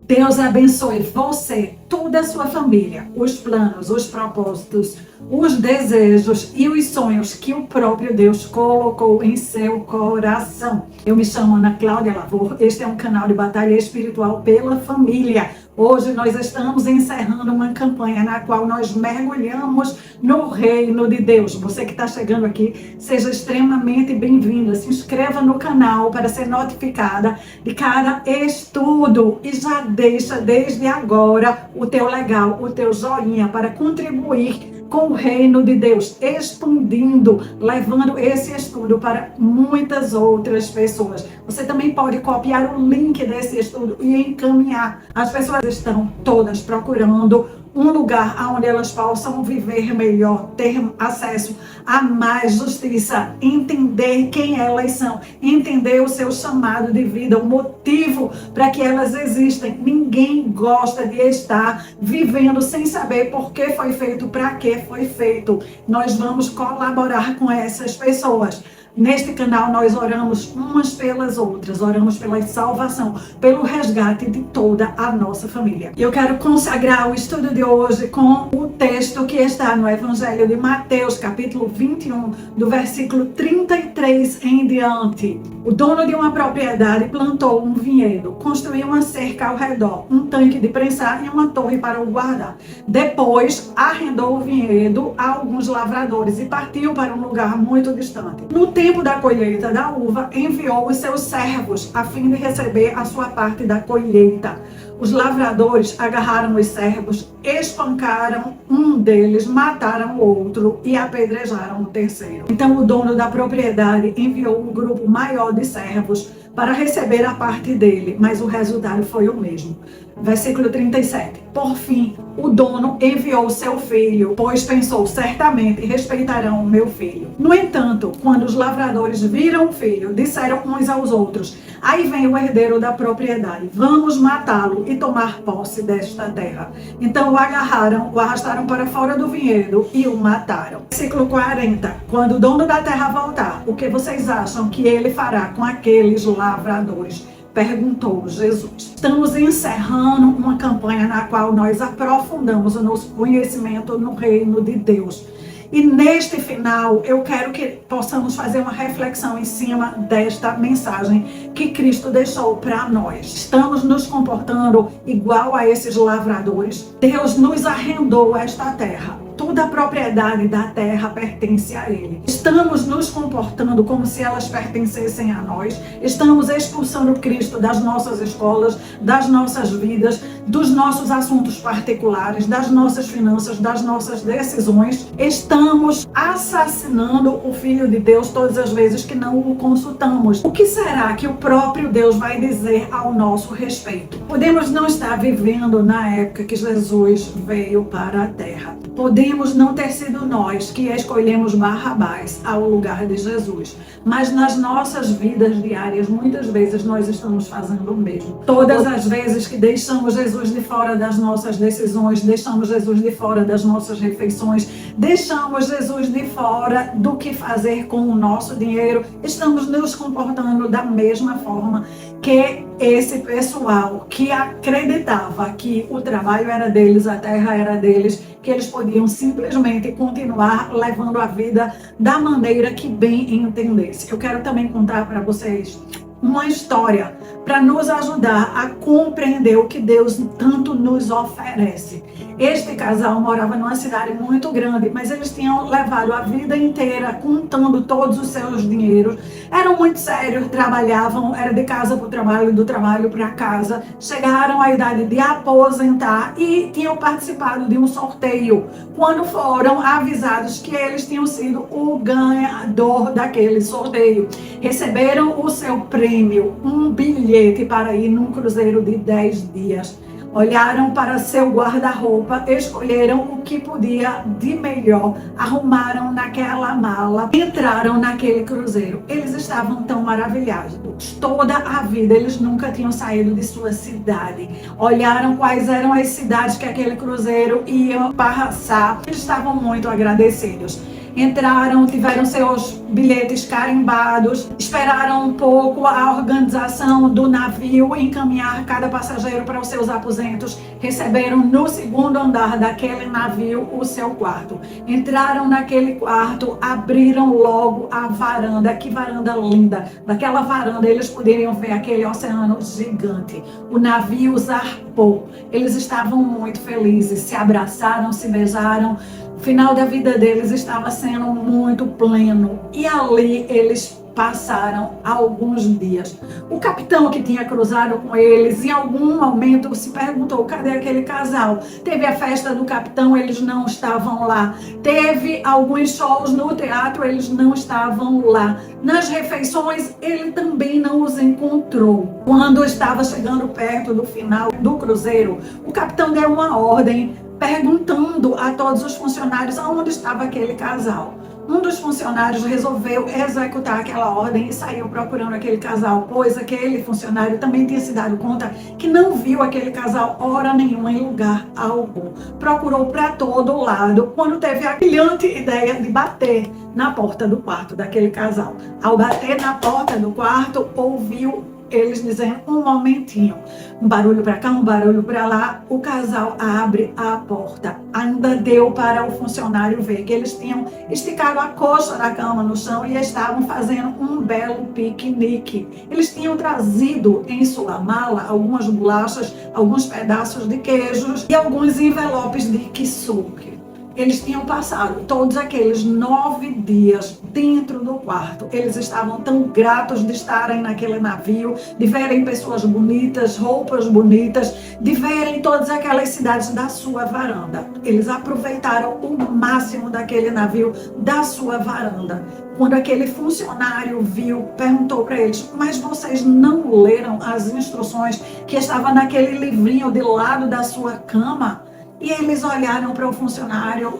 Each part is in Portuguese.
Deus abençoe você, toda a sua família, os planos, os propósitos, os desejos e os sonhos que o próprio Deus colocou em seu coração. Eu me chamo Ana Cláudia Lavor, este é um canal de batalha espiritual pela família. Hoje nós estamos encerrando uma campanha na qual nós mergulhamos no reino de Deus. Você que está chegando aqui, seja extremamente bem-vinda. Se inscreva no canal para ser notificada de cada estudo e já deixa desde agora o teu legal, o teu joinha para contribuir com o reino de Deus, expandindo, levando esse estudo para muitas outras pessoas. Você também pode copiar o link desse estudo e encaminhar. As pessoas estão todas procurando um lugar onde elas possam viver melhor, ter acesso a mais justiça, entender quem elas são, entender o seu chamado de vida, o motivo para que elas existem. Ninguém gosta de estar vivendo sem saber por que foi feito, para que foi feito. Nós vamos colaborar com essas pessoas. Neste canal nós oramos umas pelas outras, oramos pela salvação, pelo resgate de toda a nossa família. Eu quero consagrar o estudo de hoje com o texto que está no Evangelho de Mateus, capítulo 21, do versículo 33 em diante. O dono de uma propriedade plantou um vinhedo, construiu uma cerca ao redor, um tanque de prensar e uma torre para o guardar. Depois arrendou o vinhedo a alguns lavradores e partiu para um lugar muito distante. No tempo da colheita da uva, enviou os seus servos a fim de receber a sua parte da colheita. Os lavradores agarraram os servos, espancaram um deles, mataram o outro e apedrejaram o terceiro. Então o dono da propriedade enviou um grupo maior de servos para receber a parte dele, mas o resultado foi o mesmo. Versículo 37. Por fim, o dono enviou seu filho, pois pensou, certamente respeitarão o meu filho. No entanto, quando os lavradores viram o filho, disseram uns aos outros, aí vem o herdeiro da propriedade, vamos matá-lo e tomar posse desta terra. Então o agarraram, o arrastaram para fora do vinhedo e o mataram. Versículo 40. Quando o dono da terra voltar, o que vocês acham que ele fará com aqueles lavradores? Perguntou Jesus. Estamos encerrando uma campanha na qual nós aprofundamos o nosso conhecimento no reino de Deus. E neste final, eu quero que possamos fazer uma reflexão em cima desta mensagem que Cristo deixou para nós. Estamos nos comportando igual a esses lavradores. Deus nos arrendou esta terra. Toda a propriedade da terra pertence a Ele. Estamos nos comportando como se elas pertencessem a nós. Estamos expulsando Cristo das nossas escolas, das nossas vidas, dos nossos assuntos particulares, das nossas finanças, das nossas decisões. Estamos assassinando o Filho de Deus todas as vezes que não o consultamos. O que será que o próprio Deus vai dizer ao nosso respeito? Podemos não estar vivendo na época que Jesus veio para a terra. Podemos não ter sido nós que escolhemos Barrabás ao lugar de Jesus, mas nas nossas vidas diárias, muitas vezes nós estamos fazendo o mesmo. Todas as vezes que deixamos Jesus de fora das nossas decisões, deixamos Jesus de fora das nossas refeições, deixamos Jesus de fora do que fazer com o nosso dinheiro, estamos nos comportando da mesma forma que esse pessoal que acreditava que o trabalho era deles, a terra era deles, que eles podiam simplesmente continuar levando a vida da maneira que bem entendesse. Eu quero também contar para vocês uma história para nos ajudar a compreender o que Deus tanto nos oferece. Este casal morava numa cidade muito grande, mas eles tinham levado a vida inteira contando todos os seus dinheiros. Eram muito sérios, trabalhavam, era de casa para o trabalho, do trabalho para casa. Chegaram à idade de aposentar e tinham participado de um sorteio, quando foram avisados que eles tinham sido o ganhador daquele sorteio. Receberam o seu prêmio, um bilhete para ir num cruzeiro de 10 dias. Olharam para seu guarda-roupa, escolheram o que podia de melhor, arrumaram naquela mala, entraram naquele cruzeiro. Eles estavam tão maravilhados. Toda a vida eles nunca tinham saído de sua cidade. Olharam quais eram as cidades que aquele cruzeiro ia passar. Eles estavam muito agradecidos. entraram, tiveram seus bilhetes carimbados, esperaram um pouco a organização do navio encaminhar cada passageiro para os seus aposentos, receberam no segundo andar daquele navio o seu quarto. Entraram naquele quarto, abriram logo a varanda. Que varanda linda! Daquela varanda eles poderiam ver aquele oceano gigante. O navio zarpou. Eles estavam muito felizes, se abraçaram, se beijaram. O final da vida deles estava sendo muito pleno. E ali eles passaram alguns dias. O capitão que tinha cruzado com eles, em algum momento se perguntou: cadê aquele casal? Teve a festa do capitão, eles não estavam lá. Teve alguns shows no teatro, eles não estavam lá. Nas refeições, ele também não os encontrou. Quando estava chegando perto do final do cruzeiro, o capitão deu uma ordem perguntando a todos os funcionários aonde estava aquele casal. Um dos funcionários resolveu executar aquela ordem e saiu procurando aquele casal, pois aquele funcionário também tinha se dado conta que não viu aquele casal hora nenhuma em lugar algum. Procurou para todo lado, quando teve a brilhante ideia de bater na porta do quarto daquele casal. Ao bater na porta do quarto, ouviu eles dizendo: um momentinho, um barulho para cá, um barulho para lá. O casal abre a porta. Ainda deu para o funcionário ver que eles tinham esticado a coxa da cama no chão e estavam fazendo um belo piquenique. Eles tinham trazido em sua mala algumas bolachas, alguns pedaços de queijos e alguns envelopes de kisuke. Eles tinham passado todos aqueles 9 dias dentro do quarto. Eles estavam tão gratos de estarem naquele navio, de verem pessoas bonitas, roupas bonitas, de verem todas aquelas cidades da sua varanda. Eles aproveitaram o máximo daquele navio, da sua varanda. Quando aquele funcionário viu, perguntou para eles: mas vocês não leram as instruções que estavam naquele livrinho de lado da sua cama? E eles olharam para o funcionário,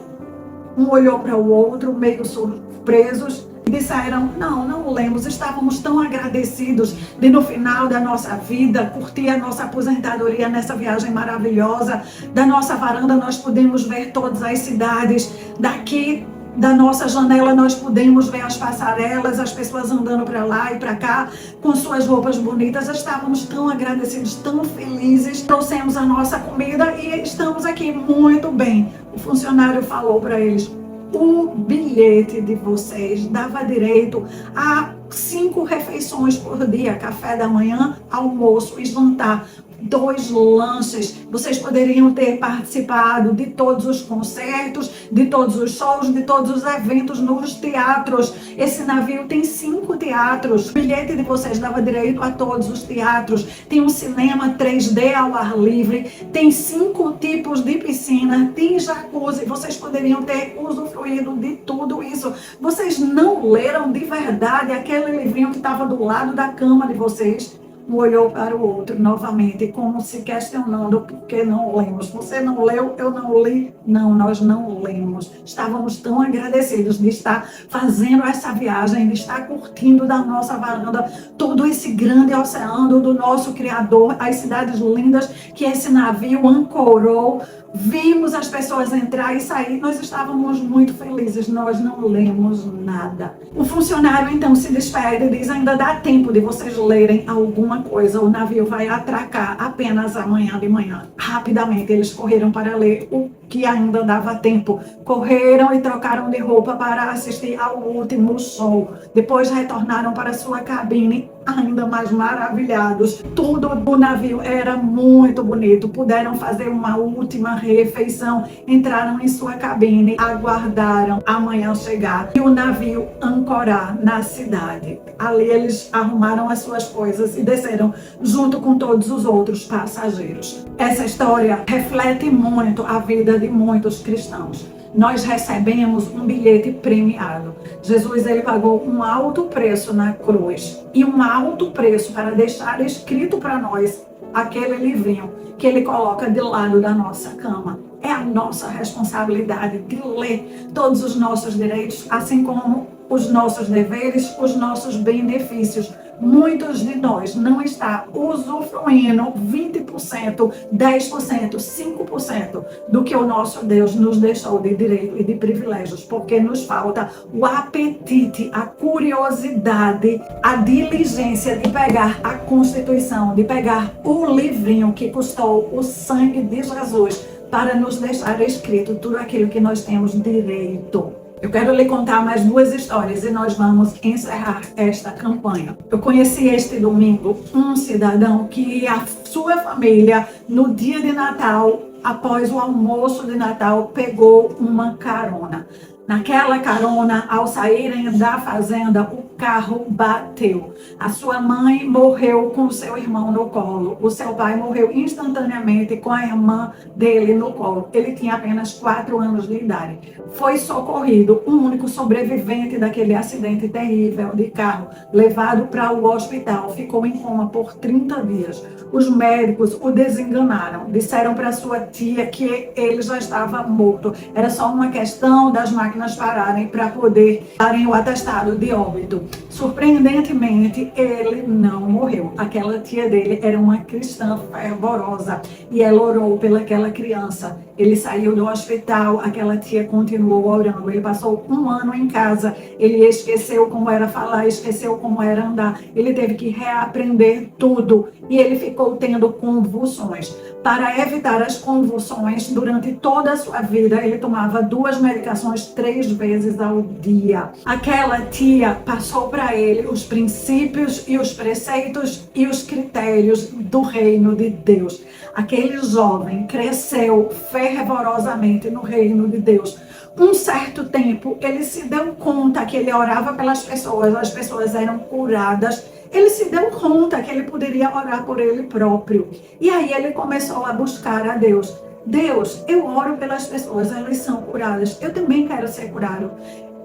um olhou para o outro, meio surpresos, e disseram: não lemos, estávamos tão agradecidos de no final da nossa vida curtir a nossa aposentadoria nessa viagem maravilhosa. Da nossa varanda nós podemos ver todas as cidades daqui. Da nossa janela nós podemos ver as passarelas, as pessoas andando para lá e para cá com suas roupas bonitas. Estávamos tão agradecidos, tão felizes. Trouxemos a nossa comida e estamos aqui muito bem. O funcionário falou para eles: o bilhete de vocês dava direito a 5 refeições por dia: café da manhã, almoço e jantar. 2 lanches. Vocês poderiam ter participado de todos os concertos, de todos os shows, de todos os eventos nos teatros. Esse navio tem 5 teatros. O bilhete de vocês dava direito a todos os teatros. Tem um cinema 3D ao ar livre. Tem 5 tipos de piscina. Tem jacuzzi. Vocês poderiam ter usufruído de tudo isso. Vocês não leram de verdade aquele livrinho que estava do lado da cama de vocês? Um olhou para o outro novamente, como se questionando: por que não lemos? Você não leu? Eu não li? Não, nós não lemos. Estávamos tão agradecidos de estar fazendo essa viagem, de estar curtindo da nossa varanda todo esse grande oceano do nosso Criador, as cidades lindas que esse navio ancorou. Vimos as pessoas entrar e sair, nós estávamos muito felizes, nós não lemos nada. O funcionário então se despede e diz: ainda dá tempo de vocês lerem alguma coisa, o navio vai atracar apenas amanhã de manhã. Rapidamente eles correram para ler o que ainda dava tempo. Correram e trocaram de roupa para assistir ao último show. Depois retornaram para sua cabine ainda mais maravilhados. Tudo do navio era muito bonito. Puderam fazer uma última refeição. Entraram em sua cabine, aguardaram a manhã chegar e o navio ancorar na cidade. Ali eles arrumaram as suas coisas e desceram junto com todos os outros passageiros. Essa história reflete muito a vida de muitos cristãos. Nós recebemos um bilhete premiado. Jesus, ele pagou um alto preço na cruz e um alto preço para deixar escrito para nós aquele livrinho que ele coloca de lado da nossa cama. É a nossa responsabilidade de ler todos os nossos direitos, assim como os nossos deveres, os nossos benefícios, Muitos de nós não está usufruindo 20%, 10%, 5% do que o nosso Deus nos deixou de direito e de privilégios, porque nos falta o apetite, a curiosidade, a diligência de pegar a Constituição, de pegar o livrinho que custou o sangue de Jesus para nos deixar escrito tudo aquilo que nós temos direito. Eu quero lhe contar mais 2 histórias e nós vamos encerrar esta campanha. Eu conheci este domingo um cidadão que a sua família, no dia de Natal, após o almoço de Natal, pegou uma carona. Naquela carona, ao saírem da fazenda, o carro bateu. A sua mãe morreu com o seu irmão no colo. O seu pai morreu instantaneamente com a irmã dele no colo. Ele tinha apenas 4 anos de idade. Foi socorrido, o único sobrevivente daquele acidente terrível de carro, levado para o hospital. Ficou em coma por 30 dias. Os médicos o desenganaram. Disseram para sua tia que ele já estava morto. Era só uma questão das máquinas pararem para poder darem o atestado de óbito. Surpreendentemente, ele não morreu. Aquela tia dele era uma cristã fervorosa e ela orou pelaquela criança. Ele saiu do hospital, aquela tia continuou orando. Ele passou 1 ano em casa, ele esqueceu como era falar, esqueceu como era andar. Ele teve que reaprender tudo e ele ficou tendo convulsões. Para evitar as convulsões, durante toda a sua vida, ele tomava 2 medicações 3 vezes ao dia. Aquela tia passou para ele os princípios e os preceitos e os critérios do reino de Deus. Aquele jovem cresceu fervorosamente no reino de Deus. Um certo tempo, ele se deu conta que ele orava pelas pessoas, as pessoas eram curadas. Ele se deu conta que ele poderia orar por ele próprio. E aí ele começou a buscar a Deus. Deus, eu oro pelas pessoas, elas são curadas. Eu também quero ser curado.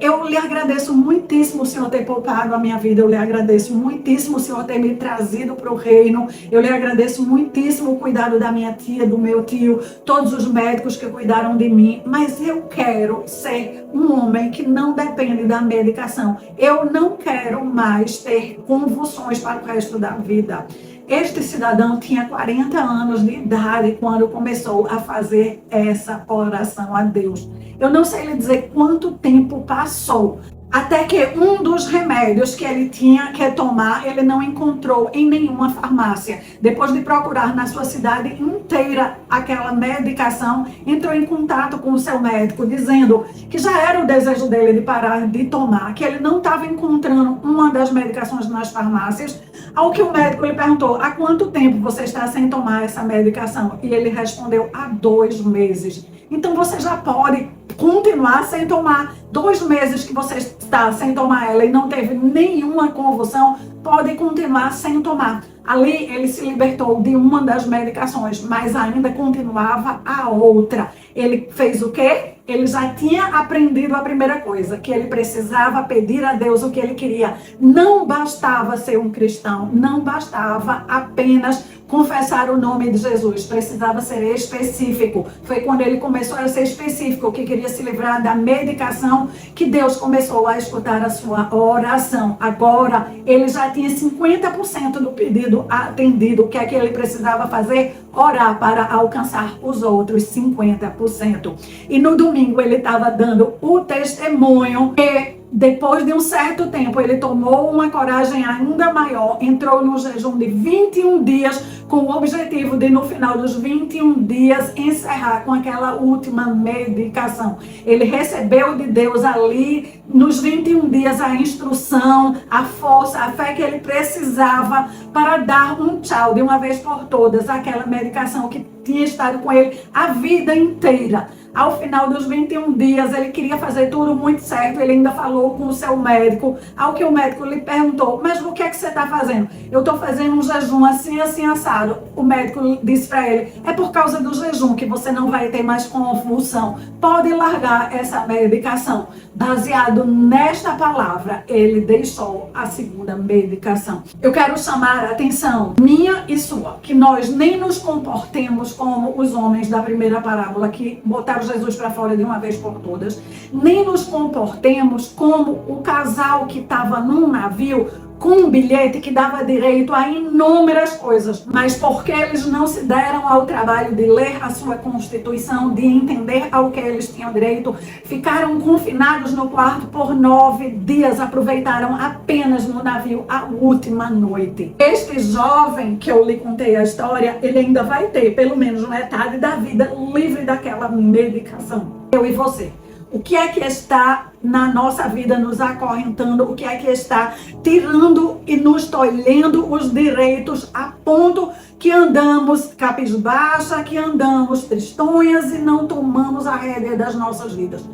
Eu lhe agradeço muitíssimo o Senhor ter poupado a minha vida. Eu lhe agradeço muitíssimo o Senhor ter me trazido para o reino. Eu lhe agradeço muitíssimo o cuidado da minha tia, do meu tio, todos os médicos que cuidaram de mim. Mas eu quero ser um homem que não depende da medicação. Eu não quero mais ter convulsões para o resto da vida. Este cidadão tinha 40 anos de idade quando começou a fazer essa oração a Deus. Eu não sei lhe dizer quanto tempo passou, até que um dos remédios que ele tinha que tomar, ele não encontrou em nenhuma farmácia. Depois de procurar na sua cidade inteira aquela medicação, entrou em contato com o seu médico, dizendo que já era o desejo dele de parar de tomar, que ele não estava encontrando uma das medicações nas farmácias. Ao que o médico lhe perguntou, há quanto tempo você está sem tomar essa medicação? E ele respondeu, há 2 meses. Então você já pode continuar sem tomar. 2 meses que você está sem tomar ela e não teve nenhuma convulsão, pode continuar sem tomar. Ali ele se libertou de uma das medicações, mas ainda continuava a outra. Ele fez o quê? Ele já tinha aprendido a primeira coisa, que ele precisava pedir a Deus o que ele queria. Não bastava ser um cristão, não bastava apenas confessar o nome de Jesus, precisava ser específico. Foi quando ele começou a ser específico, que queria se livrar da medicação, que Deus começou a escutar a sua oração. Agora, ele já tinha 50% do pedido atendido. O que é que ele precisava fazer? Orar para alcançar os outros 50%. E no domingo ele estava dando o testemunho que depois de um certo tempo ele tomou uma coragem ainda maior, entrou no jejum de 21 dias com o objetivo de no final dos 21 dias encerrar com aquela última medicação. Ele recebeu de Deus ali nos 21 dias a instrução, a força, a fé que ele precisava para dar um tchau de uma vez por todas àquela medicação que tinha estado com ele a vida inteira. Ao final dos 21 dias, ele queria fazer tudo muito certo. Ele ainda falou com o seu médico. Ao que o médico lhe perguntou, mas o que é que você está fazendo? Eu estou fazendo um jejum assim, assim, assado. O médico disse para ele, é por causa do jejum que você não vai ter mais convulsão. Pode largar essa medicação. Baseado nesta palavra, ele deixou a segunda medicação. Eu quero chamar a atenção minha e sua, que nós nem nos comportemos como os homens da primeira parábola que botaram Jesus para fora de uma vez por todas, nem nos comportemos como o casal que estava num navio com um bilhete que dava direito a inúmeras coisas, mas porque eles não se deram ao trabalho de ler a sua Constituição, de entender ao que eles tinham direito, ficaram confinados no quarto por 9 dias, aproveitaram apenas no navio a última noite. Este jovem que eu lhe contei a história, ele ainda vai ter pelo menos metade da vida livre daquela medicação. Eu e você. O que é que está na nossa vida nos acorrentando? O que é que está tirando e nos tolhendo os direitos a ponto que andamos cabisbaixa, que andamos tristonhas e não tomamos a rédea das nossas vidas?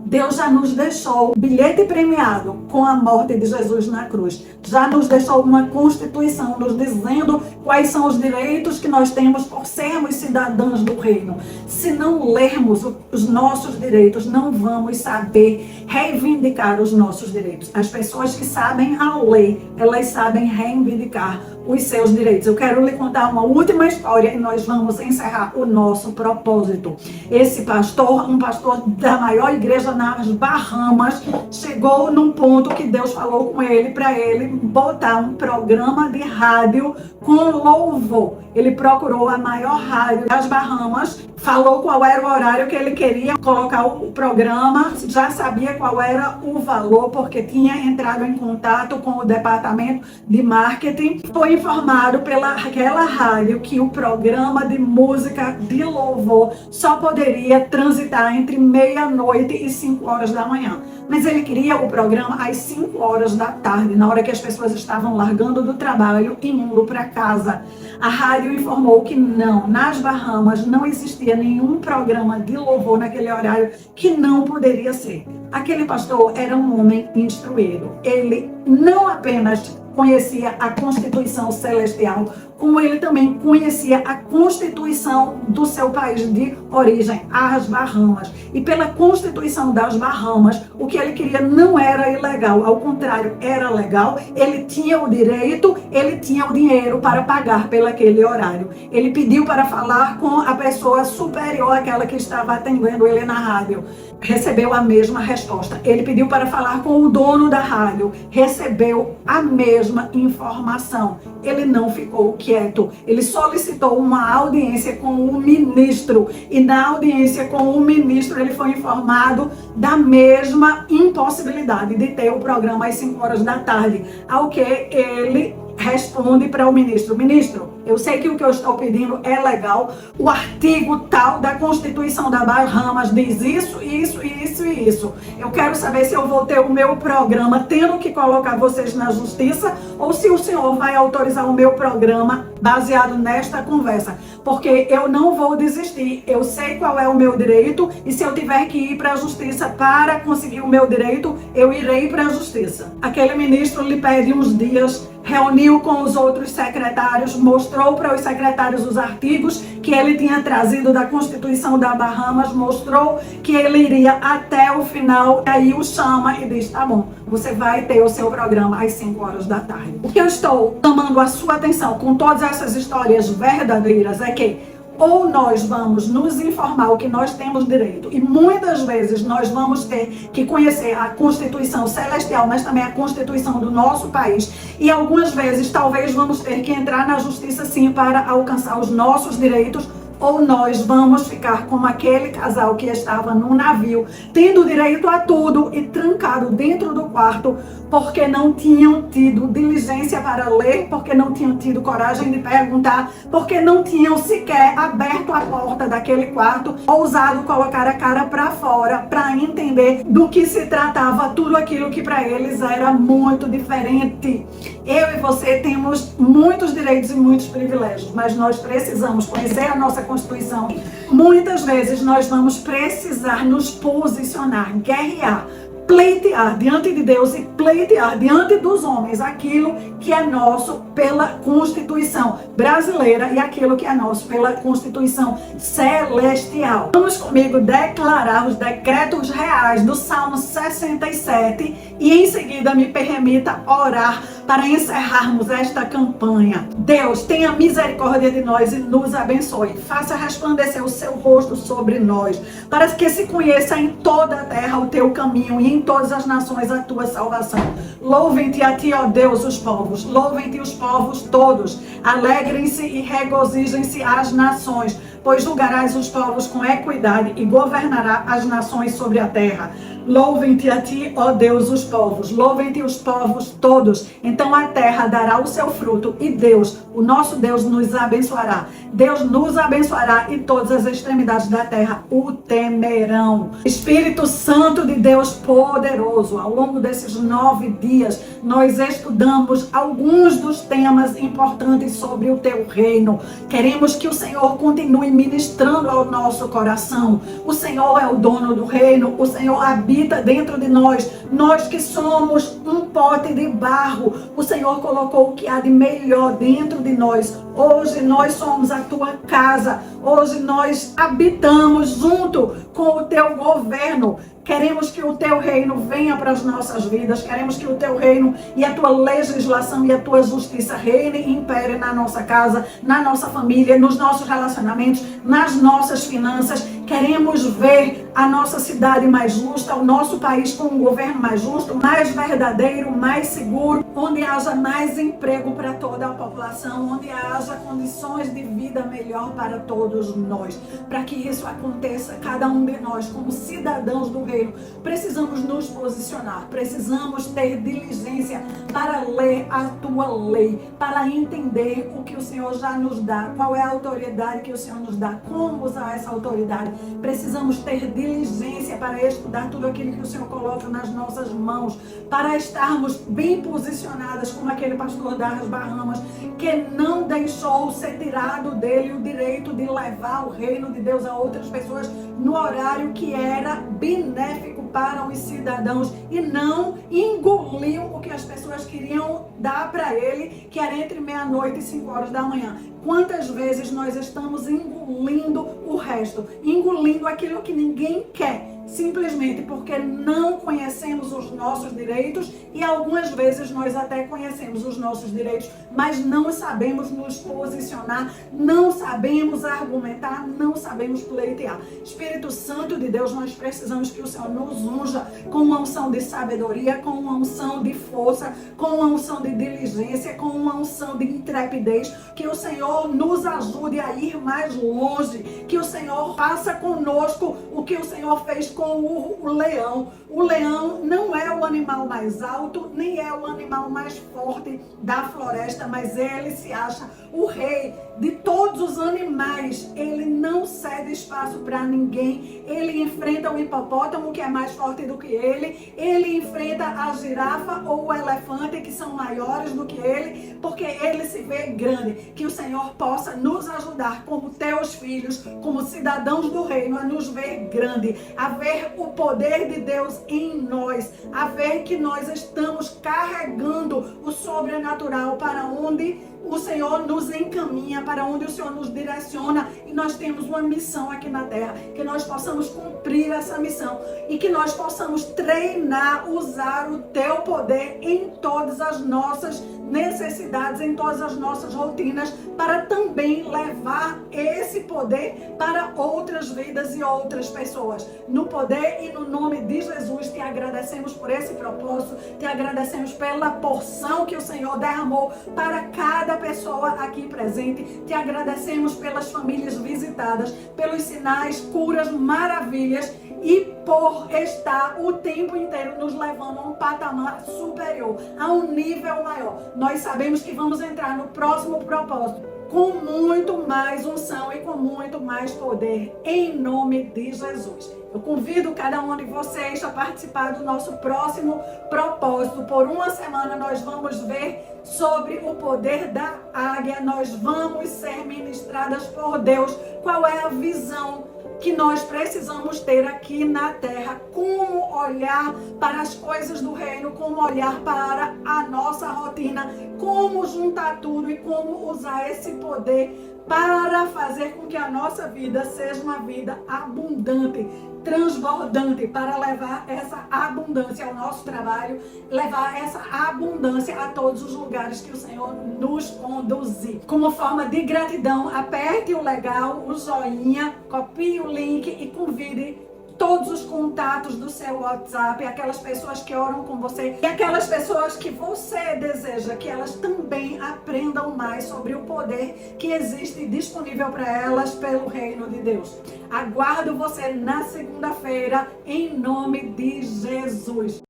Deus já nos deixou bilhete premiado com a morte de Jesus na cruz. Já nos deixou uma Constituição nos dizendo quais são os direitos que nós temos por sermos cidadãos do reino. Se não lermos os nossos direitos, não vamos saber reivindicar os nossos direitos. As pessoas que sabem a lei, elas sabem reivindicar os seus direitos. Eu quero lhe contar uma última história e nós vamos encerrar o nosso propósito. Esse pastor, um pastor da maior igreja nas Bahamas, chegou num ponto que Deus falou com ele para ele botar um programa de rádio com louvor. Ele procurou a maior rádio das Bahamas, falou qual era o horário que ele queria colocar o programa, já sabia qual era o valor, porque tinha entrado em contato com o departamento de marketing. Foi informado pelaquela rádio que o programa de música de louvor só poderia transitar entre meia-noite e 5 horas da manhã. Mas ele queria o programa às 5 horas da tarde, na hora que as pessoas estavam largando do trabalho e indo para casa. A rádio informou que não, nas Bahamas não existia nenhum programa de louvor naquele horário, que não poderia ser. Aquele pastor era um homem instruído. Ele não apenas conhecia a Constituição Celestial, como ele também conhecia a Constituição do seu país de origem, as Bahamas. E pela Constituição das Bahamas, o que ele queria não era ilegal, ao contrário, era legal. Ele tinha o direito, ele tinha o dinheiro para pagar pelo aquele horário. Ele pediu para falar com a pessoa superior àquela que estava atendendo ele na rádio. Recebeu a mesma resposta. Ele pediu para falar com o dono da rádio. Recebeu a mesma informação. Ele não ficou quieto. Ele solicitou uma audiência com o ministro. E na audiência com o ministro, ele foi informado da mesma impossibilidade de ter o programa às 5 horas da tarde. Ao que ele responde para o ministro: ministro, eu sei que o que eu estou pedindo é legal, o artigo tal da Constituição da Bahamas diz isso, isso, isso e isso. Eu quero saber se eu vou ter o meu programa tendo que colocar vocês na justiça ou se o senhor vai autorizar o meu programa baseado nesta conversa. Porque eu não vou desistir, eu sei qual é o meu direito e se eu tiver que ir para a justiça para conseguir o meu direito, eu irei para a justiça. Aquele ministro lhe pede uns dias, reuniu com os outros secretários, mostrou para os secretários os artigos que ele tinha trazido da Constituição da Bahamas, mostrou que ele iria até o final, e aí o chama e diz: tá bom, você vai ter o seu programa às 5 horas da tarde. O que eu estou chamando a sua atenção com todas essas histórias verdadeiras é que ou nós vamos nos informar o que nós temos direito, e muitas vezes nós vamos ter que conhecer a Constituição Celestial, mas também a Constituição do nosso país, e algumas vezes talvez vamos ter que entrar na justiça sim para alcançar os nossos direitos, ou nós vamos ficar como aquele casal que estava no navio, tendo direito a tudo e trancado dentro do quarto, porque não tinham tido diligência para ler, porque não tinham tido coragem de perguntar, porque não tinham sequer aberto a porta daquele quarto, ousado colocar a cara para fora para entender do que se tratava tudo aquilo que para eles era muito diferente. Eu e você temos muitos direitos e muitos privilégios, mas nós precisamos conhecer a nossa Constituição. Muitas vezes nós vamos precisar nos posicionar, guerrear, pleitear diante de Deus e pleitear diante dos homens aquilo que é nosso pela Constituição brasileira e aquilo que é nosso pela Constituição celestial. Vamos comigo declarar os decretos reais do Salmo 67 e em seguida me permita orar para encerrarmos esta campanha. Deus, tenha misericórdia de nós e nos abençoe. Faça resplandecer o seu rosto sobre nós, para que se conheça em toda a terra o teu caminho e em todas as nações a tua salvação. Louvem-te a ti, ó Deus, os povos. Louvem-te os povos todos. Alegrem-se e regozijem-se as nações, pois julgarás os povos com equidade e governará as nações sobre a terra. Louvem-te a ti, ó Deus, os povos. Louvem-te os povos todos. Então a terra dará o seu fruto e Deus, o nosso Deus, nos abençoará. Deus nos abençoará e todas as extremidades da terra o temerão. Espírito Santo de Deus poderoso, ao longo desses 9 dias, nós estudamos alguns dos temas importantes sobre o teu reino. Queremos que o Senhor continue ministrando ao nosso coração. O Senhor é o dono do reino, o Senhor habita dentro de nós. Nós que somos um pote de barro, o Senhor colocou o que há de melhor dentro de nós. Hoje nós somos a tua casa. Hoje nós habitamos junto com o teu governo. Queremos que o teu reino venha para as nossas vidas. Queremos que o teu reino e a tua legislação e a tua justiça reine e impere na nossa casa, na nossa família, nos nossos relacionamentos, nas nossas finanças. Queremos ver a nossa cidade mais justa, o nosso país com um governo mais justo, mais verdadeiro, mais seguro, onde haja mais emprego para toda a população, onde haja condições de vida melhor para todos nós. Para que isso aconteça, cada um de nós, como cidadãos do reino, precisamos nos posicionar, precisamos ter diligência para ler a tua lei, para entender o que o Senhor já nos dá, qual é a autoridade que o Senhor nos dá, como usar essa autoridade. Precisamos ter diligência para estudar tudo aquilo que o Senhor coloca nas nossas mãos, para estarmos bem posicionadas como aquele pastor das Bahamas, que não deixou ser tirado dele o direito de levar o reino de Deus a outras pessoas no horário que era benéfico para os cidadãos e não engoliu o que as pessoas queriam dar para ele, que era entre meia-noite e 5 horas da manhã. Quantas vezes nós estamos engolindo o resto, engolindo aquilo que ninguém quer, simplesmente porque não conhecemos os nossos direitos, e algumas vezes nós até conhecemos os nossos direitos, mas não sabemos nos posicionar, não sabemos argumentar, não sabemos pleitear. Espírito Santo de Deus, nós precisamos que o Senhor nos unja com uma unção de sabedoria, com uma unção de força, com uma unção de diligência, com uma unção de intrepidez, que o Senhor nos ajude a ir mais longe, que o Senhor faça conosco o que o Senhor fez com o leão. O leão não é o animal mais alto, nem é o animal mais forte da floresta, mas ele se acha o rei de todos os animais. Ele não cede espaço para ninguém. Ele enfrenta o hipopótamo, que é mais forte do que ele. Ele enfrenta a girafa ou o elefante, que são maiores do que ele, porque ele se vê grande. Que o Senhor possa nos ajudar como teus filhos, como cidadãos do reino, a nos ver grande, a ver o poder de Deus em nós, a ver que nós estamos carregando o sobrenatural para onde o Senhor nos encaminha, para onde o Senhor nos direciona, e nós temos uma missão aqui na terra, que nós possamos cumprir essa missão e que nós possamos treinar, usar o teu poder em todas as nossas necessidades, em todas as nossas rotinas, para também levar esse poder para outras vidas e outras pessoas. No poder e no nome de Jesus, te agradecemos por esse propósito, te agradecemos pela porção que o Senhor derramou para cada pessoa aqui presente, te agradecemos pelas famílias visitadas, pelos sinais, curas, maravilhas, e por estar o tempo inteiro nos levando a um patamar superior, a um nível maior. Nós sabemos que vamos entrar no próximo propósito com muito mais unção e com muito mais poder, em nome de Jesus. Eu convido cada um de vocês a participar do nosso próximo propósito. Por uma semana nós vamos ver sobre o poder da águia. Nós vamos ser ministradas por Deus. Qual é a visão que nós precisamos ter aqui na terra? Como olhar para as coisas do reino, como olhar para a nossa rotina, como juntar tudo e como usar esse poder para fazer com que a nossa vida seja uma vida abundante, transbordante, para levar essa abundância ao nosso trabalho, levar essa abundância a todos os lugares que o Senhor nos conduzir. Como forma de gratidão, aperte o legal, o joinha, copie o link e convide todos os contatos do seu WhatsApp, aquelas pessoas que oram com você e aquelas pessoas que você deseja que elas também aprendam mais sobre o poder que existe disponível para elas pelo reino de Deus. Aguardo você na segunda-feira, em nome de Jesus.